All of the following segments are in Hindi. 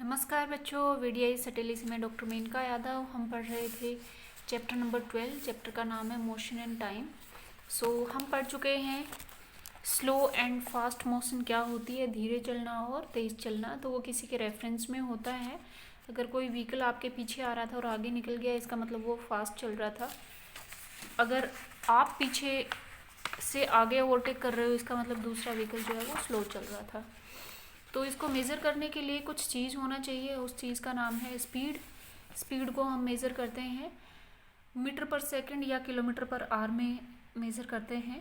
नमस्कार बच्चों, वीडियो सटेलिस में डॉक्टर मेनका यादव। हम पढ़ रहे थे चैप्टर नंबर 12। चैप्टर का नाम है मोशन एंड टाइम। हम पढ़ चुके हैं स्लो एंड फास्ट मोशन क्या होती है, धीरे चलना और तेज़ चलना। तो वो किसी के रेफरेंस में होता है। अगर कोई व्हीकल आपके पीछे आ रहा था और आगे निकल गया, इसका मतलब वो फास्ट चल रहा था। अगर आप पीछे से आगे ओवरटेक कर रहे हो, इसका मतलब दूसरा व्हीकल जो है वो स्लो चल रहा था। तो इसको मेज़र करने के लिए कुछ चीज़ होना चाहिए, उस चीज़ का नाम है स्पीड। स्पीड को हम मेज़र करते हैं मीटर पर सेकंड या किलोमीटर पर आवर में मेज़र करते हैं।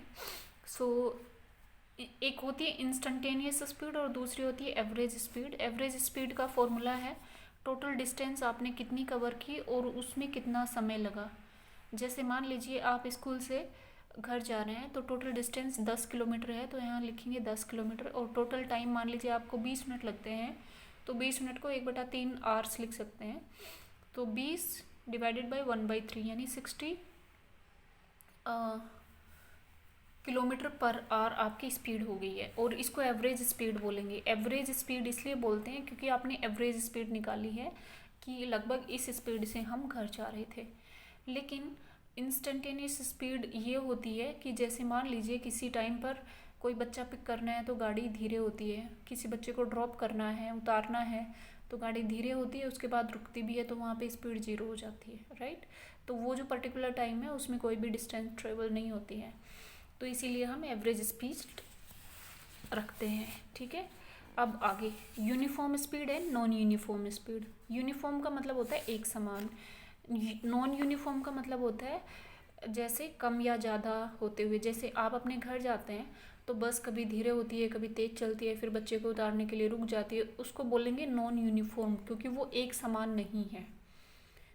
एक होती है इंस्टेंटेनियस स्पीड और दूसरी होती है एवरेज स्पीड। एवरेज स्पीड का फॉर्मूला है टोटल डिस्टेंस आपने कितनी कवर की और उसमें कितना समय लगा। जैसे मान लीजिए आप स्कूल से घर जा रहे हैं तो टोटल डिस्टेंस 10 किलोमीटर है, तो यहाँ लिखेंगे 10 किलोमीटर। और टोटल टाइम मान लीजिए आपको 20 मिनट लगते हैं, तो 20 मिनट को 1/3 आवर्स लिख सकते हैं। तो 20 डिवाइडेड बाई 1/3 यानी 60 किलोमीटर पर आवर आपकी स्पीड हो गई है। और इसको एवरेज स्पीड बोलेंगे। एवरेज स्पीड इसलिए बोलते हैं क्योंकि आपने एवरेज स्पीड निकाली है कि लगभग इस स्पीड से हम घर जा रहे थे। लेकिन इंस्टेंटेनियस स्पीड ये होती है कि जैसे मान लीजिए किसी टाइम पर कोई बच्चा पिक करना है तो गाड़ी धीरे होती है, किसी बच्चे को ड्रॉप करना है, उतारना है तो गाड़ी धीरे होती है, उसके बाद रुकती भी है, तो वहाँ पे स्पीड 0 हो जाती है, राइट। तो वो जो पर्टिकुलर टाइम है उसमें कोई भी डिस्टेंस ट्रेवल नहीं होती है, तो इसीलिए हम एवरेज स्पीड रखते हैं, ठीक है। अब आगे यूनिफॉर्म स्पीड है, नॉन यूनिफॉर्म स्पीड। यूनिफॉर्म का मतलब होता है एक समान। नॉन यूनिफॉर्म का मतलब होता है जैसे कम या ज़्यादा होते हुए। जैसे आप अपने घर जाते हैं तो बस कभी धीरे होती है, कभी तेज़ चलती है, फिर बच्चे को उतारने के लिए रुक जाती है, उसको बोलेंगे नॉन यूनिफॉर्म, क्योंकि वो एक समान नहीं है।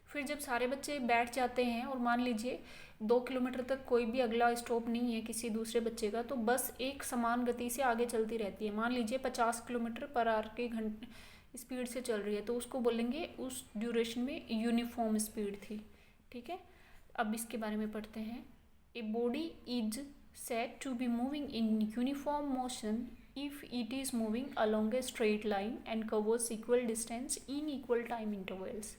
फिर जब सारे बच्चे बैठ जाते हैं और मान लीजिए 2 किलोमीटर तक कोई भी अगला स्टॉप नहीं है किसी दूसरे बच्चे का, तो बस एक समान गति से आगे चलती रहती है। मान लीजिए 50 किलोमीटर पर आवर के घंटे स्पीड से चल रही है, तो उसको बोलेंगे उस ड्यूरेशन में यूनिफॉर्म स्पीड थी, ठीक है। अब इसके बारे में पढ़ते हैं। ए body is said to be moving in uniform motion if it is moving along a straight line and covers equal distance in equal time intervals।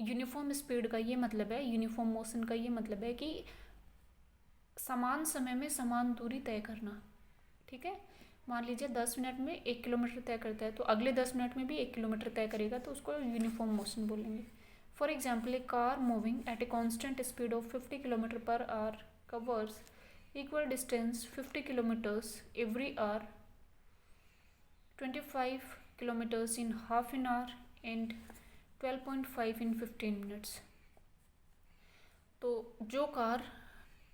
Uniform speed का ये मतलब है, यूनिफॉर्म मोशन का ये मतलब है कि समान समय में समान दूरी तय करना, ठीक है। मान लीजिए 10 मिनट में 1 किलोमीटर तय करता है, तो अगले 10 मिनट में भी 1 किलोमीटर तय करेगा, तो उसको यूनिफॉर्म मोशन बोलेंगे। For example, A car moving at a constant speed of 50 kilometre per our covers equal distance 50 kilometers every hour, 25 kilometers in half an hour and 12.5 in 15 minutes। तो जो कार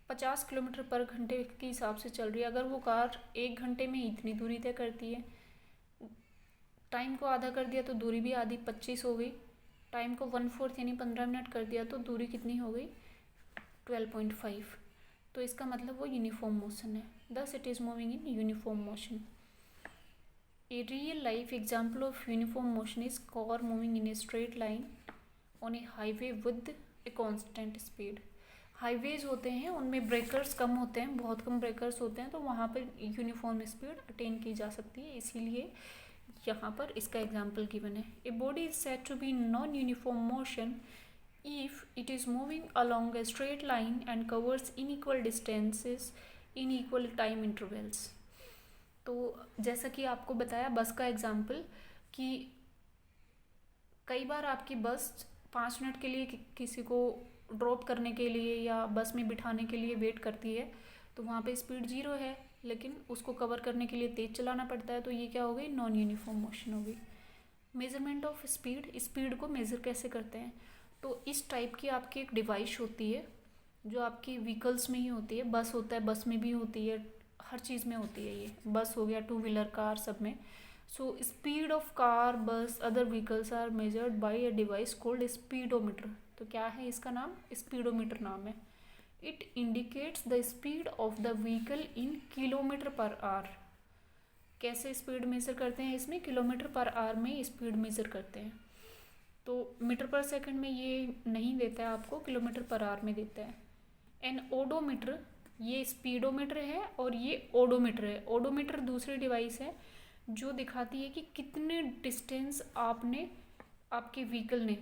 50 किलोमीटर पर घंटे के हिसाब से चल रही है, अगर वो कार 1 घंटे में इतनी दूरी तय करती है, टाइम को आधा कर दिया तो दूरी भी आधी 25 हो गई, टाइम को 1/4 यानी 15 मिनट कर दिया तो दूरी कितनी हो गई 12.5। तो इसका मतलब वो यूनिफॉर्म मोशन है, thus it is moving in uniform motion. A real life example of uniform motion is car moving in a straight line on A highway with a constant speed. Highways होते हैं उनमें ब्रेकर्स कम होते हैं, बहुत कम ब्रेकर्स होते हैं, तो वहाँ पर यूनिफॉर्म स्पीड अटेन की जा सकती है, इसीलिए यहाँ पर इसका एग्जाम्पल गिवन है। A body is said to be non uniform motion if it is moving along a straight line and covers unequal distances in equal time intervals। तो जैसा कि आपको बताया बस का एग्जाम्पल कि कई बार आपकी बस 5 मिनट के लिए किसी को ड्रॉप करने के लिए या बस में बिठाने के लिए वेट करती है, तो वहाँ पे स्पीड 0 है, लेकिन उसको कवर करने के लिए तेज़ चलाना पड़ता है, तो ये क्या हो गई नॉन यूनिफॉर्म मोशन हो गई। मेजरमेंट ऑफ स्पीड, स्पीड को मेज़र कैसे करते हैं, तो इस टाइप की आपकी एक डिवाइस होती है जो आपकी व्हीकल्स में ही होती है। बस होता है, बस में भी होती है, हर चीज़ में होती है, ये बस हो गया, 2 व्हीलर कार, सब में। So speed of car, bus, other vehicles are measured by a device called speedometer. तो क्या है इसका नाम, स्पीडोमीटर नाम है। It indicates the speed of the vehicle in kilometer per hour. कैसे स्पीड मेज़र करते हैं इसमें, किलोमीटर पर आवर में स्पीड मेज़र करते हैं। तो मीटर पर सेकंड में ये नहीं देता है आपको, किलोमीटर पर आवर में देता है। एन ओडोमीटर, ये स्पीडोमीटर है और ये ओडोमीटर है। ओडोमीटर दूसरी डिवाइस है जो दिखाती है कि कितने डिस्टेंस आपके व्हीकल ने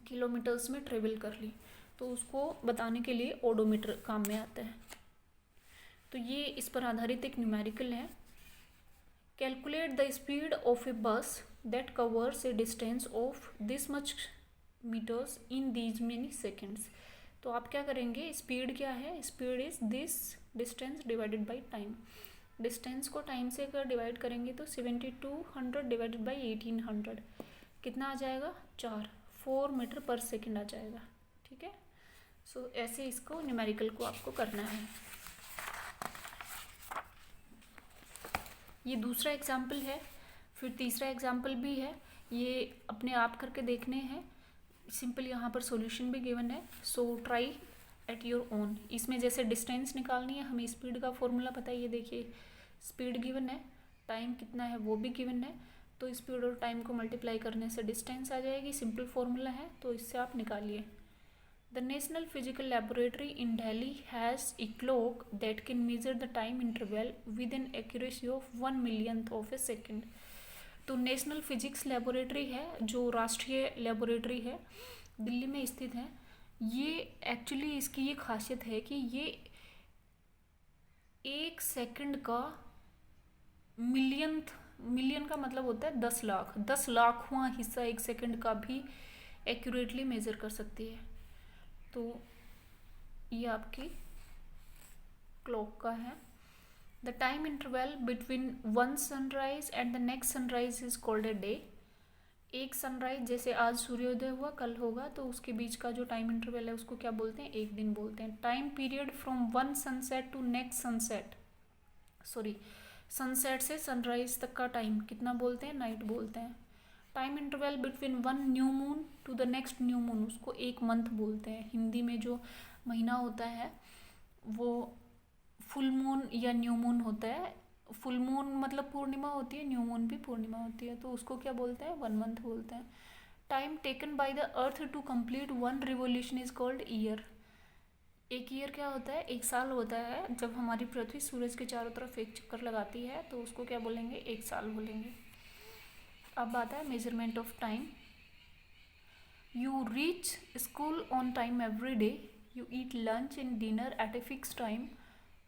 किलोमीटर्स में ट्रेवल कर ली, तो उसको बताने के लिए ओडोमीटर काम में आता है। तो ये इस पर आधारित एक न्यूमेरिकल है। Calculate the speed of a bus that covers a distance of this much meters in these many seconds. तो आप क्या करेंगे, स्पीड क्या है, speed is this distance divided by time. Distance को टाइम से अगर डिवाइड करेंगे तो 7200 डिवाइडेड बाई 1800 कितना आ जाएगा, 4 मीटर पर सेकेंड आ जाएगा। ठीक है, सो ऐसे इसको न्यूमेरिकल को आपको करना है। ये दूसरा एग्जाम्पल है। फिर तीसरा एग्जाम्पल भी है, ये अपने आप करके देखने हैं। सिंपल यहाँ पर सॉल्यूशन भी गिवन है, so try at your own. इसमें जैसे डिस्टेंस निकालनी है, हमें स्पीड का फॉर्मूला पता है, ये देखिए स्पीड गिवन है, टाइम कितना है वो भी गिवन है, तो स्पीड और टाइम को मल्टीप्लाई करने से डिस्टेंस आ जाएगी। सिंपल फॉर्मूला है, तो इससे आप निकालिए। The national physical laboratory in Delhi has a clock that can measure the time interval with an accuracy of 1 millionth of a second. तो नेशनल फिजिक्स लेबोरेटरी है, जो राष्ट्रीय लेबोरेटरी है, दिल्ली में स्थित है। ये एक्चुअली इसकी ये खासियत है कि ये 1 सेकंड का मिलियन का मतलब होता है 10 लाखवां हिस्सा 1 सेकंड का भी एक्यूरेटली मेजर कर सकती है। तो ये आपकी क्लॉक का है। The time interval between one sunrise and the next sunrise is called a day. एक सनराइज, जैसे आज सूर्योदय हुआ, कल होगा, तो उसके बीच का जो टाइम इंटरवल है उसको क्या बोलते हैं, एक दिन बोलते हैं। Time period from one sunset to next sunset, sunset से सनराइज तक का टाइम कितना बोलते हैं, नाइट बोलते हैं। Time interval between one new moon to the next new moon, उसको एक मंथ बोलते हैं। हिंदी में जो महीना होता है वो फुल मून या न्यू मून होता है। फुल मून मतलब पूर्णिमा होती है, न्यू मून भी पूर्णिमा होती है, तो उसको क्या बोलते हैं, 1 मंथ बोलते हैं। Time taken by the earth to complete one revolution is called year. एक ईयर क्या होता है, 1 साल होता है। जब हमारी पृथ्वी सूरज के चारों तरफ एक चक्कर लगाती है तो उसको क्या बोलेंगे, 1 साल बोलेंगे। अब आता है measurement of time. You reach school on time every day, you eat lunch and dinner eight a fix time,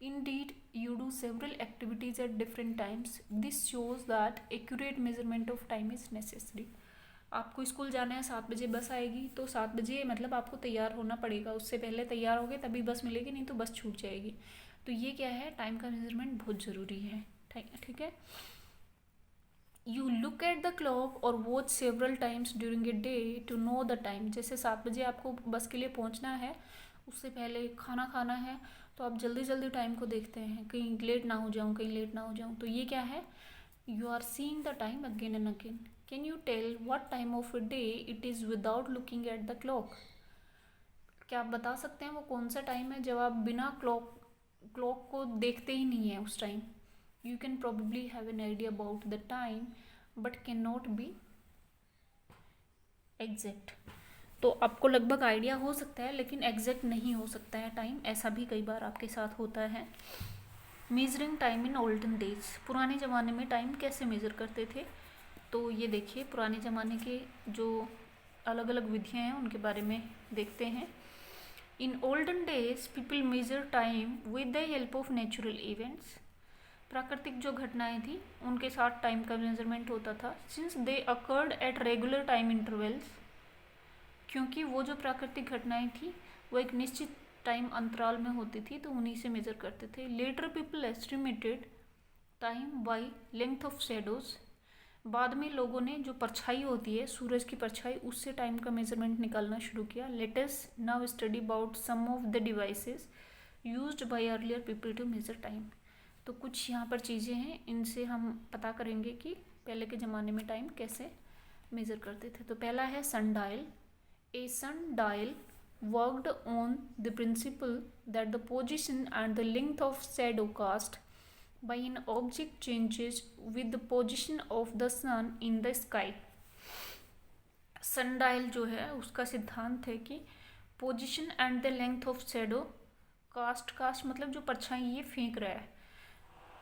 indeed you do several activities at different times, this shows that accurate measurement of time is necessary। आपको स्कूल जाना है, 7 बजे बस आएगी, तो 7 बजे मतलब आपको तैयार होना पड़ेगा, उससे पहले तैयार होगे तभी बस मिलेगी, नहीं तो बस छूट जाएगी। तो ये क्या है, टाइम का मेजरमेंट बहुत ज़रूरी है। ठीक है। You look at the clock और watch several times during a day to know the time. जैसे 7 बजे आपको बस के लिए पहुंचना है, उससे पहले खाना खाना है, तो आप जल्दी जल्दी टाइम को देखते हैं, कहीं लेट ना हो जाऊं, कहीं लेट ना हो जाऊं। तो ये क्या है, you are seeing the time again and again. Can you tell what time of a day it is without looking at the clock. क्या आप बता सकते हैं वो कौन सा टाइम है जब आप बिना क्लॉक को देखते ही नहीं है उस time. You can probably have an idea about the time but can not be exact. तो आपको लगभग आइडिया हो सकता है लेकिन एग्जैक्ट नहीं हो सकता है टाइम, ऐसा भी कई बार आपके साथ होता है। Measuring time in olden days, पुराने ज़माने में टाइम कैसे मेज़र करते थे। तो ये देखिए पुराने ज़माने के जो अलग अलग विधियाँ हैं उनके बारे में देखते हैं। In olden days people measure time with the help of natural events. प्राकृतिक जो घटनाएं थी उनके साथ टाइम का मेजरमेंट होता था। Since they occurred at regular time intervals, क्योंकि वो जो प्राकृतिक घटनाएं थी वो एक निश्चित टाइम अंतराल में होती थी, तो उन्हीं से मेजर करते थे। Later people estimated time by length of shadows. बाद में लोगों ने जो परछाई होती है, सूरज की परछाई, उससे टाइम का मेजरमेंट निकालना शुरू किया। Let us now study about some of the devices used by earlier people to measure time. तो कुछ यहाँ पर चीज़ें हैं, इनसे हम पता करेंगे कि पहले के ज़माने में टाइम कैसे मेज़र करते थे। तो पहला है sundial. A sundial worked on the principle that the position and the length of shadow cast by an object changes with the position of the sun in the sky। sundial जो है उसका सिद्धांत है कि position and the length of shadow cast मतलब जो परछाई ये फेंक रहा है,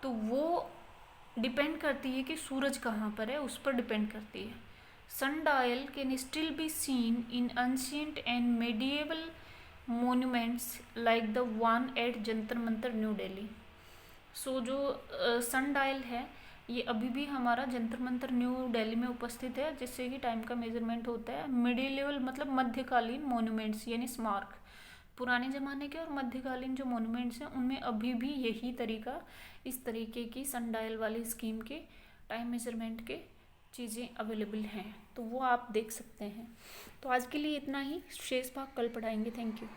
तो वो डिपेंड करती है कि सूरज कहाँ पर है, उस पर डिपेंड करती है। sundial can still be seen in ancient and medieval monuments like the one at Jantar Mantar new Delhi. So जो sundial है ये अभी भी हमारा जंतर मंतर न्यू दिल्ली में उपस्थित है, जिससे कि टाइम का मेजरमेंट होता है। मिडिलेवल मतलब मध्यकालीन मोन्यूमेंट्स यानी स्मारक, पुराने ज़माने के और मध्यकालीन जो मोन्यूमेंट्स हैं उनमें अभी भी यही तरीका, इस तरीके की sundial वाली स्कीम के टाइम मेजरमेंट के चीज़ें अवेलेबल हैं, तो वो आप देख सकते हैं। तो आज के लिए इतना ही, शेष भाग कल पढ़ाएंगे। Thank you.